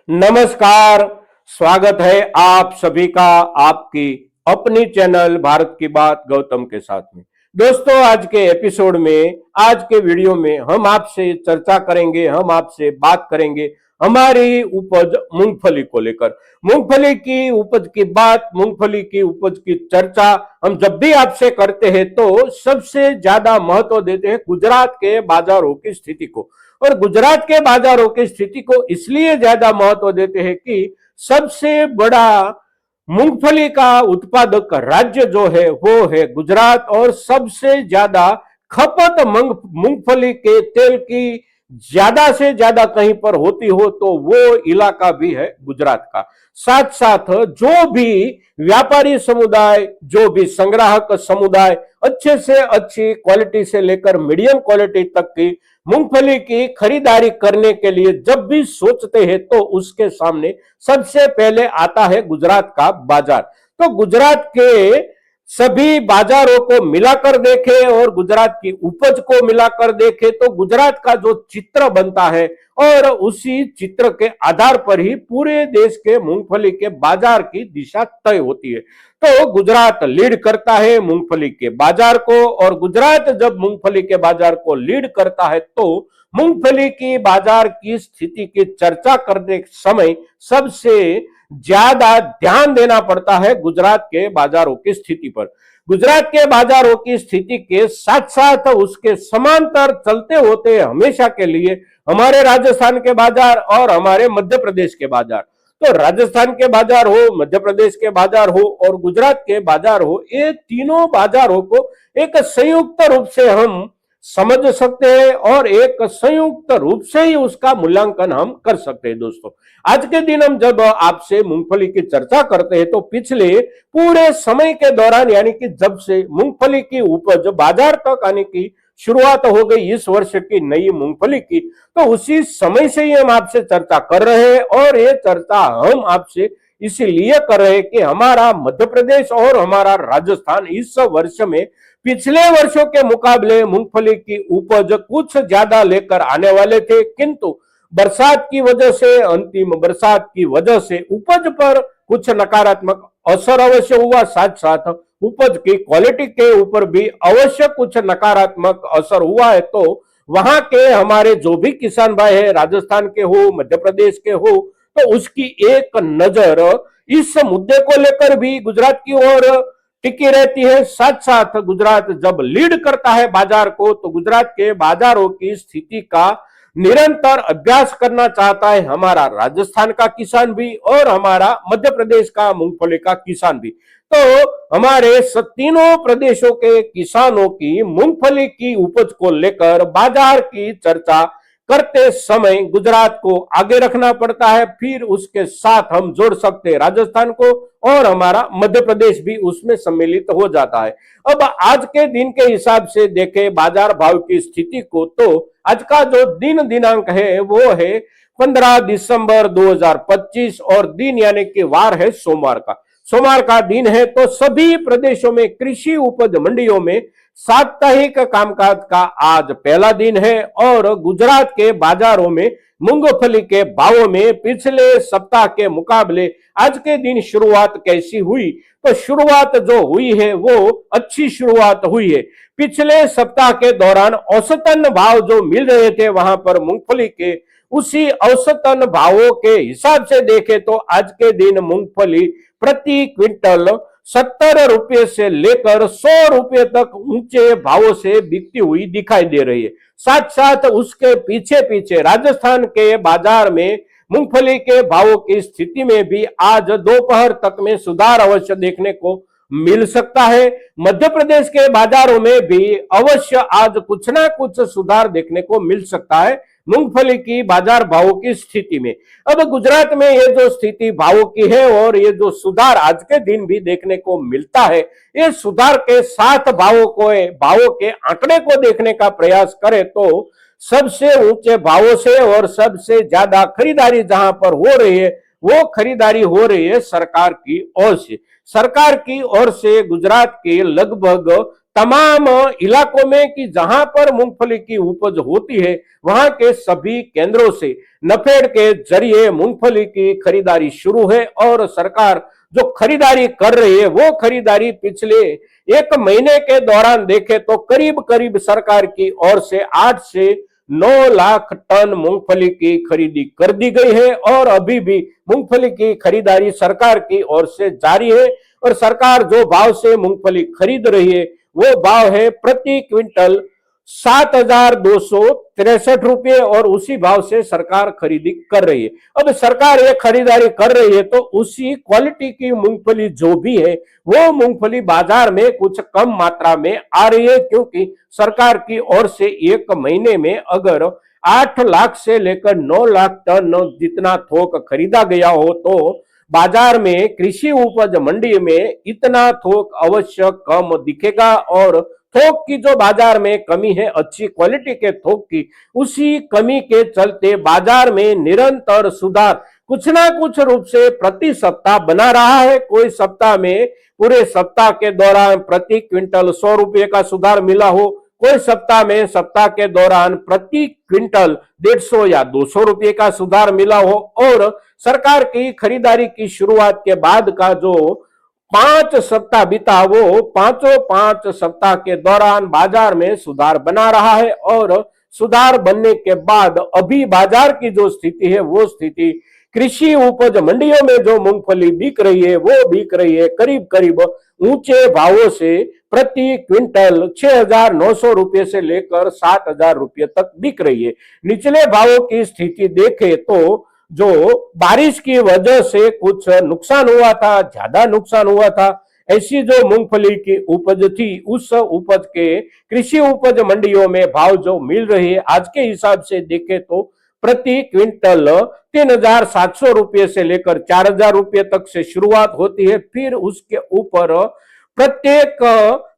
नमस्कार। स्वागत है आप सभी का आपकी अपनी चैनल भारत की बात गौतम के साथ में। दोस्तों, आज के एपिसोड में, आज के वीडियो में हम आपसे चर्चा करेंगे, हम आपसे बात करेंगे हमारी उपज मूंगफली को लेकर। मूंगफली की उपज की बात, मूंगफली की उपज की चर्चा हम जब भी आपसे करते हैं तो सबसे ज्यादा महत्व देते हैं गुजरात के बाजारों की स्थिति को। और गुजरात के बाजारों की स्थिति को इसलिए ज्यादा महत्व देते हैं कि सबसे बड़ा मूंगफली का उत्पादक राज्य जो है वो है गुजरात, और सबसे ज्यादा खपत मूंगफली के तेल की ज्यादा से ज्यादा कहीं पर होती हो तो वो इलाका भी है गुजरात का। साथ साथ जो भी व्यापारी समुदाय, जो भी संग्राहक समुदाय अच्छे से अच्छी क्वालिटी से लेकर मीडियम क्वालिटी तक की मूंगफली की खरीदारी करने के लिए जब भी सोचते हैं तो उसके सामने सबसे पहले आता है गुजरात का बाजार। तो गुजरात के सभी बाजारों को मिलाकर देखें और गुजरात की उपज को मिलाकर देखें तो गुजरात का जो चित्र बनता है, और उसी चित्र के आधार पर ही पूरे देश के मूंगफली के बाजार की दिशा तय होती है। तो गुजरात लीड करता है मूंगफली के बाजार को, और गुजरात जब मूंगफली के बाजार को लीड करता है तो मूंगफली की बाजार की स्थिति की चर्चा करने समय सबसे ज्यादा ध्यान देना पड़ता है गुजरात के बाजारों की स्थिति पर। गुजरात के बाजारों की स्थिति के साथ साथ उसके समांतर चलते होते हमेशा के लिए हमारे राजस्थान के बाजार और हमारे मध्य प्रदेश के बाजार। तो राजस्थान के बाजार हो, मध्य प्रदेश के बाजार हो और गुजरात के बाजार हो, ये तीनों बाजारों को एक संयुक्त रूप से हम समझ सकते हैं और एक संयुक्त रूप से ही उसका मूल्यांकन हम कर सकते हैं। दोस्तों, आज के दिन हम जब आपसे मूंगफली की चर्चा करते हैं तो पिछले पूरे समय के दौरान, यानी कि जब से मूंगफली की उपज बाजार तक आने की शुरुआत हो गई इस वर्ष की नई मूंगफली की, तो उसी समय से ही हम आपसे चर्चा कर रहे हैं। और ये चर्चा हम आपसे इसीलिए कर रहे हैं कि हमारा मध्य प्रदेश और हमारा राजस्थान इस वर्ष में पिछले वर्षों के मुकाबले मूंगफली की उपज कुछ ज्यादा लेकर आने वाले थे, किंतु बरसात की वजह से, अंतिम बरसात की वजह से उपज पर कुछ नकारात्मक असर अवश्य हुआ। साथ साथ उपज की क्वालिटी के ऊपर भी अवश्य कुछ नकारात्मक असर हुआ है। तो वहां के हमारे जो भी किसान भाई है, राजस्थान के हो, मध्य प्रदेश के हो, तो उसकी एक नजर इस मुद्दे को लेकर भी गुजरात की ओर टिकी रहती है। साथ साथ गुजरात जब लीड करता है बाजार को तो गुजरात के बाजारों की स्थिति का निरंतर अभ्यास करना चाहता है हमारा राजस्थान का किसान भी और हमारा मध्य प्रदेश का मूंगफली का किसान भी। तो हमारे तीनों प्रदेशों के किसानों की मूंगफली की उपज को लेकर बाजार की चर्चा करते समय गुजरात को आगे रखना पड़ता है, फिर उसके साथ हम जोड़ सकते हैं राजस्थान को और हमारा मध्य प्रदेश भी उसमें सम्मिलित हो जाता है। अब आज के दिन के हिसाब से देखें बाजार भाव की स्थिति को, तो आज का जो दिनांक है वो है 15 दिसंबर 2025 और दिन यानी कि वार है सोमवार का दिन है। तो सभी प्रदेशों में कृषि उपज मंडियों में साप्ताहिक कामकाज का आज पहला दिन है और गुजरात के बाजारों में मूंगफली के भावों में पिछले सप्ताह के मुकाबले आज के दिन शुरुआत कैसी हुई, तो शुरुआत जो हुई है वो अच्छी शुरुआत हुई है। पिछले सप्ताह के दौरान औसतन भाव जो मिल रहे थे वहां पर मूंगफली के, उसी औसतन भावों के हिसाब से देखें तो आज के दिन मूंगफली प्रति क्विंटल 70 रुपये से लेकर 100 रुपये तक ऊंचे भावों से बिकती हुई दिखाई दे रही है। साथ साथ उसके पीछे पीछे राजस्थान के बाजार में मूंगफली के भावों की स्थिति में भी आज दोपहर तक में सुधार अवश्य देखने को मिल सकता है। मध्य प्रदेश के बाजारों में भी अवश्य आज कुछ ना कुछ सुधार देखने को मिल सकता है मूंगफली की बाजार भावों की स्थिति में। अब गुजरात में ये जो स्थिति भावों की है और ये जो सुधार आज के दिन भी देखने को मिलता है, ये सुधार के साथ भावों के आंकड़े को देखने का प्रयास करें तो सबसे ऊंचे भावों से और सबसे ज्यादा खरीदारी जहां पर हो रही है वो खरीदारी हो रही है सरकार की ओर से। सरकार की ओर से गुजरात के लगभग तमाम इलाकों में कि जहां पर मूंगफली की उपज होती है वहां के सभी केंद्रों से नफेड के जरिए मूंगफली की खरीदारी शुरू है और सरकार जो खरीदारी कर रही है वो खरीदारी पिछले एक महीने के दौरान देखे तो करीब करीब सरकार की ओर से 8 से 9 लाख टन मूंगफली की खरीदी कर दी गई है और अभी भी मूंगफली की खरीदारी सरकार की ओर से जारी है। और सरकार जो भाव से मूंगफली खरीद रही है वो भाव है प्रति क्विंटल 7,263 रुपये और उसी भाव से सरकार खरीदी कर रही है। अब सरकार ये खरीदारी कर रही है तो उसी क्वालिटी की मूंगफली जो भी है वो मूंगफली बाजार में कुछ कम मात्रा में आ रही है, क्योंकि सरकार की ओर से एक महीने में अगर 8 लाख से लेकर 9 लाख टन जितना थोक खरीदा गया हो तो बाजार में कृषि उपज मंडी में इतना थोक अवश्य कम दिखेगा और थोक की जो बाजार में कमी है अच्छी क्वालिटी के थोक की, उसी कमी के चलते बाजार में निरंतर सुधार कुछ ना कुछ रूप से प्रति सप्ताह बना रहा है। कोई सप्ताह में पूरे सप्ताह के दौरान प्रति क्विंटल 100 रुपये का सुधार मिला हो, कोई सप्ताह में सप्ताह के दौरान प्रति क्विंटल 150 या 200 रुपये का सुधार मिला हो। और सरकार की खरीदारी की शुरुआत के बाद का जो 5 सप्ताह बीता वो पांचों 5 सप्ताह के दौरान बाजार में सुधार बना रहा है और सुधार बनने के बाद अभी बाजार की जो स्थिति है वो स्थिति कृषि उपज मंडियों में जो मूंगफली बिक रही है वो बिक रही है करीब करीब ऊंचे भावों से प्रति क्विंटल 6,900 रुपये से लेकर 7,000 रुपये तक बिक रही है। निचले भावों की स्थिति देखे तो जो बारिश की वजह से कुछ नुकसान हुआ था, ज्यादा नुकसान हुआ था, ऐसी जो मूंगफली की उपज थी उस उपज के कृषि उपज मंडियों में भाव जो मिल रही है आज के हिसाब से देखे तो प्रति क्विंटल 3,700 रुपये से लेकर 4,000 रुपये तक से शुरुआत होती है। फिर उसके ऊपर प्रत्येक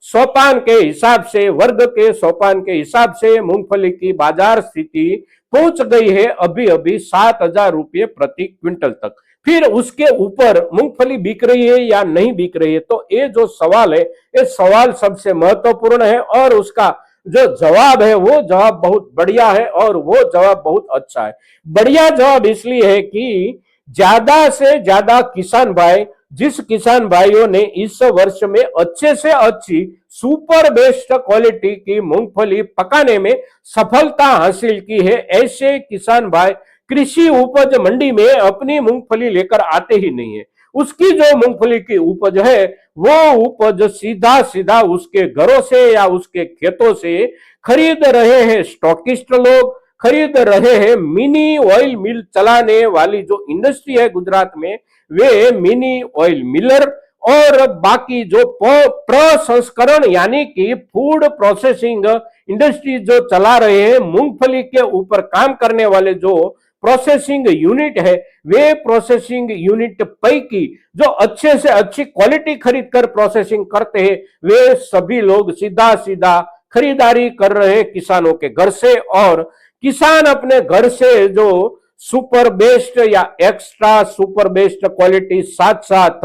सोपान के हिसाब से, वर्ग के सोपान के हिसाब से मूंगफली की बाजार स्थिति पहुंच गई है अभी अभी 7,000 रुपये प्रति क्विंटल तक। फिर उसके ऊपर मूंगफली बिक रही है या नहीं बिक रही है, तो ये जो सवाल है ये सवाल सबसे महत्वपूर्ण है और उसका जो जवाब है वो जवाब बहुत बढ़िया है और वो जवाब बहुत अच्छा है। बढ़िया जवाब इसलिए है कि ज्यादा से ज्यादा किसान भाई, जिस किसान भाइयों ने इस वर्ष में अच्छे से अच्छी सुपर बेस्ट क्वालिटी की मूंगफली पकाने में सफलता हासिल की है, ऐसे किसान भाई कृषि उपज मंडी में अपनी मूंगफली लेकर आते ही नहीं है। उसकी जो मूंगफली की उपज है वो उपज सीधा सीधा उसके घरों से या उसके खेतों से खरीद रहे हैं स्टॉकिस्ट लोग, खरीद रहे हैं मिनी ऑयल मिल चलाने वाली जो इंडस्ट्री है गुजरात में, वे मिनी ऑयल मिलर और बाकी जो प्रसंस्करण यानी कि फूड प्रोसेसिंग इंडस्ट्री जो चला रहे हैं, मूंगफली के ऊपर काम करने वाले जो प्रोसेसिंग यूनिट है, वे प्रोसेसिंग यूनिट पैकी जो अच्छे से अच्छी क्वालिटी खरीद कर प्रोसेसिंग करते हैं वे सभी लोग सीधा सीधा खरीदारी कर रहे हैं किसानों के घर से। और किसान अपने घर से जो सुपर बेस्ट या एक्स्ट्रा सुपर बेस्ट क्वालिटी साथ साथ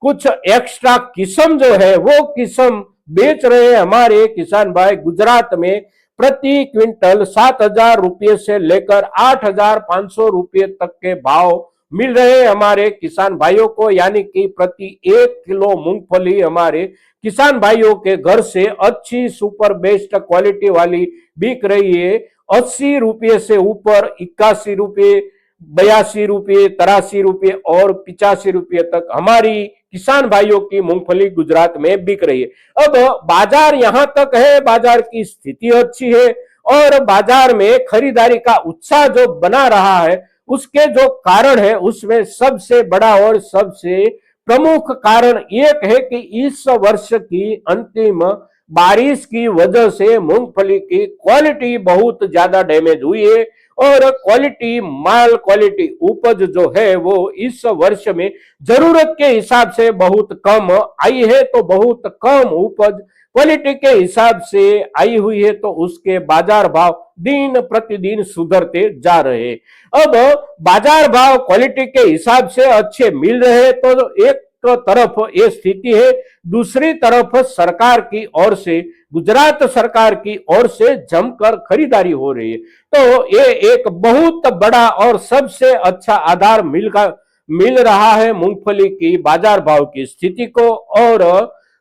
कुछ एक्स्ट्रा किस्म जो है वो किस्म बेच रहे हैं हमारे किसान भाई गुजरात में प्रति क्विंटल 7,000 रुपये से लेकर 8,500 रुपये तक के भाव मिल रहे हैं हमारे किसान भाइयों को, यानी कि प्रति 1 किलो मूंगफली हमारे किसान भाइयों के घर से अच्छी सुपर बेस्ट क्वालिटी वाली बिक रही है 80 रुपये से ऊपर 81 रुपये, 82 रुपये, 83 रुपये और 85 रुपये तक हमारी किसान भाइयों की मूंगफली गुजरात में बिक रही है। अब बाजार यहां तक है, बाजार की स्थिति अच्छी है और बाजार में खरीदारी का उत्साह जो बना रहा है उसके जो कारण है उसमें सबसे बड़ा और सबसे प्रमुख कारण एक है कि इस वर्ष की अंतिम बारिश की वजह से मूंगफली की क्वालिटी बहुत ज्यादा डैमेज हुई है और क्वालिटी माल क्वालिटी उपज जो है वो इस वर्ष में जरूरत के हिसाब से बहुत कम आई है। तो बहुत कम उपज क्वालिटी के हिसाब से आई हुई है तो उसके बाजार भाव दिन प्रतिदिन सुधरते जा रहे। अब बाजार भाव क्वालिटी के हिसाब से अच्छे मिल रहे तो एक तरफ ये स्थिति है, दूसरी तरफ सरकार की ओर से, गुजरात सरकार की ओर से जमकर खरीदारी हो रही है। तो ये एक बहुत बड़ा और सबसे अच्छा आधार मिल रहा है मूंगफली की बाजार भाव की स्थिति को। और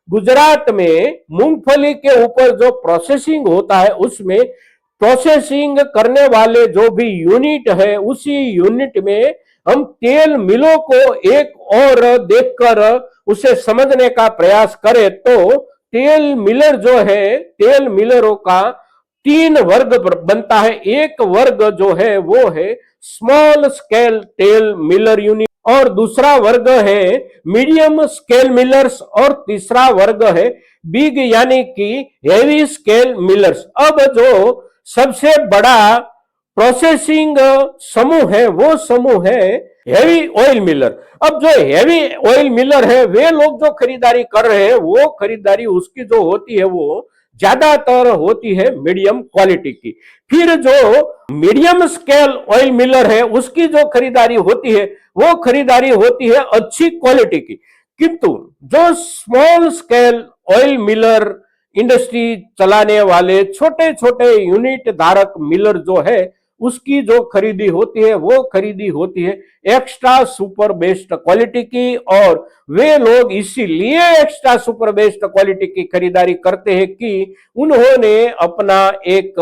गुजरात में मूंगफली के ऊपर जो प्रोसेसिंग होता है, उसमें प्रोसेसिंग करने वाले जो भी यूनिट है, उसी यूनिट में हम तेल मिलों को एक और देखकर उसे समझने का प्रयास करें तो तेल मिलर जो है, तेल मिलरों का 3 वर्ग बनता है। एक वर्ग जो है वो है स्मॉल स्केल तेल मिलर यूनिट, और दूसरा वर्ग है मीडियम स्केल मिलर्स, और तीसरा वर्ग है बिग यानी कि हेवी स्केल मिलर्स। अब जो सबसे बड़ा प्रोसेसिंग समूह है वो समूह है हेवी ऑयल मिलर। अब जो हेवी ऑयल मिलर है, वे लोग जो खरीदारी कर रहे हैं, वो खरीदारी उसकी जो होती है वो ज्यादातर होती है मीडियम क्वालिटी की। फिर जो मीडियम स्केल ऑयल मिलर है, उसकी जो खरीदारी होती है वो खरीदारी होती है अच्छी क्वालिटी की। किंतु जो small scale oil Miller industry चलाने वाले छोटे छोटे यूनिट धारक मिलर जो है, उसकी जो खरीदी होती है वो खरीदी होती है एक्स्ट्रा सुपर बेस्ट क्वालिटी की। और वे लोग इसीलिए एक्स्ट्रा सुपर बेस्ट क्वालिटी की खरीदारी करते हैं कि उन्होंने अपना एक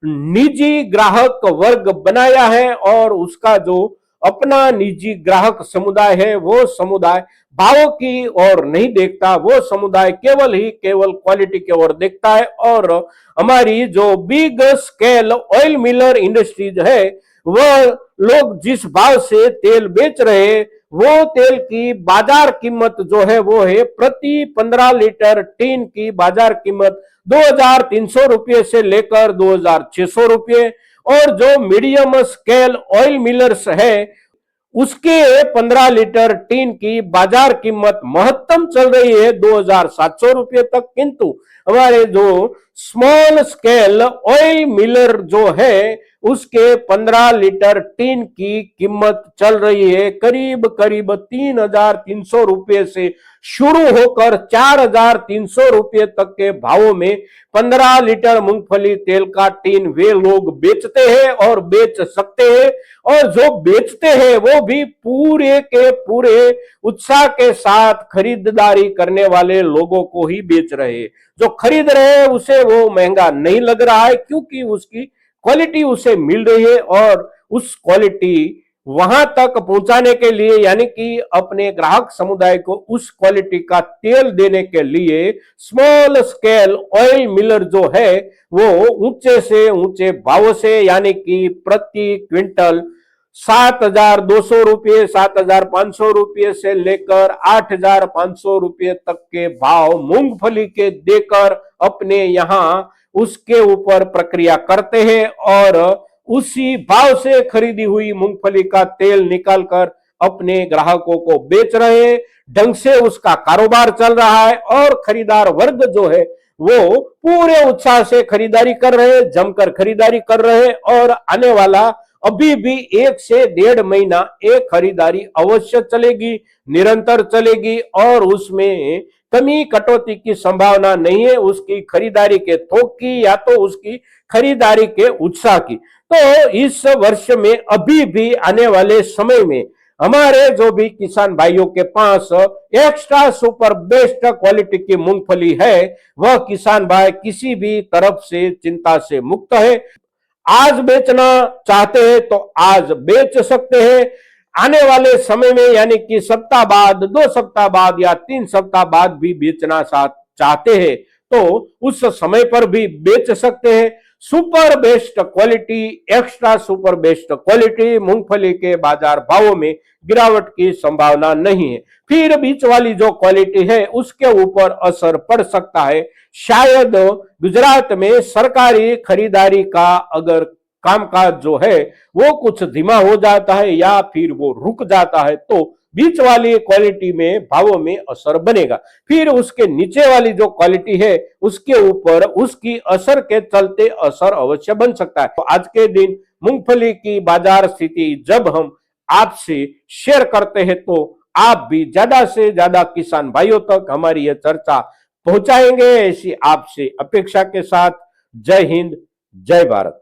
निजी ग्राहक वर्ग बनाया है, और उसका जो अपना निजी ग्राहक समुदाय है, वो समुदाय भाव की ओर नहीं देखता, वो समुदाय केवल क्वालिटी की ओर देखता है। और हमारी जो big scale oil Miller industries है, वह लोग जिस भाव से तेल बेच रहे हैं, वो तेल की बाजार कीमत जो है वो है प्रति 15 लीटर टीन की बाजार कीमत 2300 रुपये से लेकर 2600 रुपये। और जो मीडियम स्केल ऑयल मिलर्स है, उसके 15 लीटर टीन की बाजार कीमत महत्तम चल रही है 2700 रुपये तक। किंतु हमारे जो स्मॉल स्केल ऑयल मिलर जो है, उसके 15 लीटर टीन की कीमत चल रही है करीब 3300 रुपये से शुरू होकर 4300 रुपये तक के भावों में 15 लीटर मूंगफली तेल का टीन वे लोग बेचते हैं और बेच सकते हैं। और जो बेचते हैं वो भी पूरे के पूरे उत्साह के साथ खरीदारी करने वाले लोगों को ही बेच रहे हैं। जो खरीद रहे हैं उसे वो महंगा नहीं लग रहा है, क्योंकि उसकी क्वालिटी उसे मिल रही है। और उस क्वालिटी वहां तक पहुंचाने के लिए, यानी कि अपने ग्राहक समुदाय को उस क्वालिटी का तेल देने के लिए, स्मॉल स्केल ऑयल मिलर जो है वो ऊंचे से ऊंचे भाव से, यानी कि प्रति क्विंटल 7200 रुपये, 7500 रुपये से लेकर 8500 रुपये तक के भाव मूंगफली के देकर अपने यहां उसके ऊपर प्रक्रिया करते हैं, और उसी भाव से खरीदी हुई मूंगफली का तेल निकालकर अपने ग्राहकों को बेच रहे हैं। ढंग से उसका कारोबार चल रहा है, और खरीदार वर्ग जो है वो पूरे उत्साह से खरीदारी कर रहे हैं, जमकर खरीदारी कर रहे हैं। और आने वाला अभी भी 1 से 1.5 महीना एक खरीदारी अवश्य चलेगी, निरंतर चलेगी, और उसमें कमी कटौती की संभावना नहीं है, उसकी खरीदारी के थोक की या तो उसकी खरीदारी के उत्साह की। तो इस वर्ष में अभी भी आने वाले समय में हमारे जो भी किसान भाइयों के पास एक्स्ट्रा सुपर बेस्ट क्वालिटी की मूंगफली है, वह किसान भाई किसी भी तरफ से चिंता से मुक्त है। आज बेचना चाहते हैं तो आज बेच सकते हैं, आने वाले समय में यानी कि सप्ताह बाद, 2 सप्ताह बाद या 3 सप्ताह बाद भी बेचना चाहते हैं तो उस समय पर भी बेच सकते हैं। Super best quality, extra super best quality मूंगफली के बाजार भावों में गिरावट की संभावना नहीं है। फिर बीच वाली जो क्वालिटी है उसके ऊपर असर पड़ सकता है। शायद गुजरात में सरकारी खरीदारी का अगर कामकाज जो है वो कुछ धीमा हो जाता है या फिर वो रुक जाता है, तो बीच वाली क्वालिटी में भावों में असर बनेगा। फिर उसके नीचे वाली जो क्वालिटी है उसके ऊपर उसकी असर के चलते असर अवश्य बन सकता है। तो आज के दिन मूंगफली की बाजार स्थिति जब हम आपसे शेयर करते हैं तो आप भी ज्यादा से ज्यादा किसान भाइयों तक हमारी यह चर्चा पहुंचाएंगे, ऐसी आपसे अपेक्षा के साथ जय हिंद, जय भारत।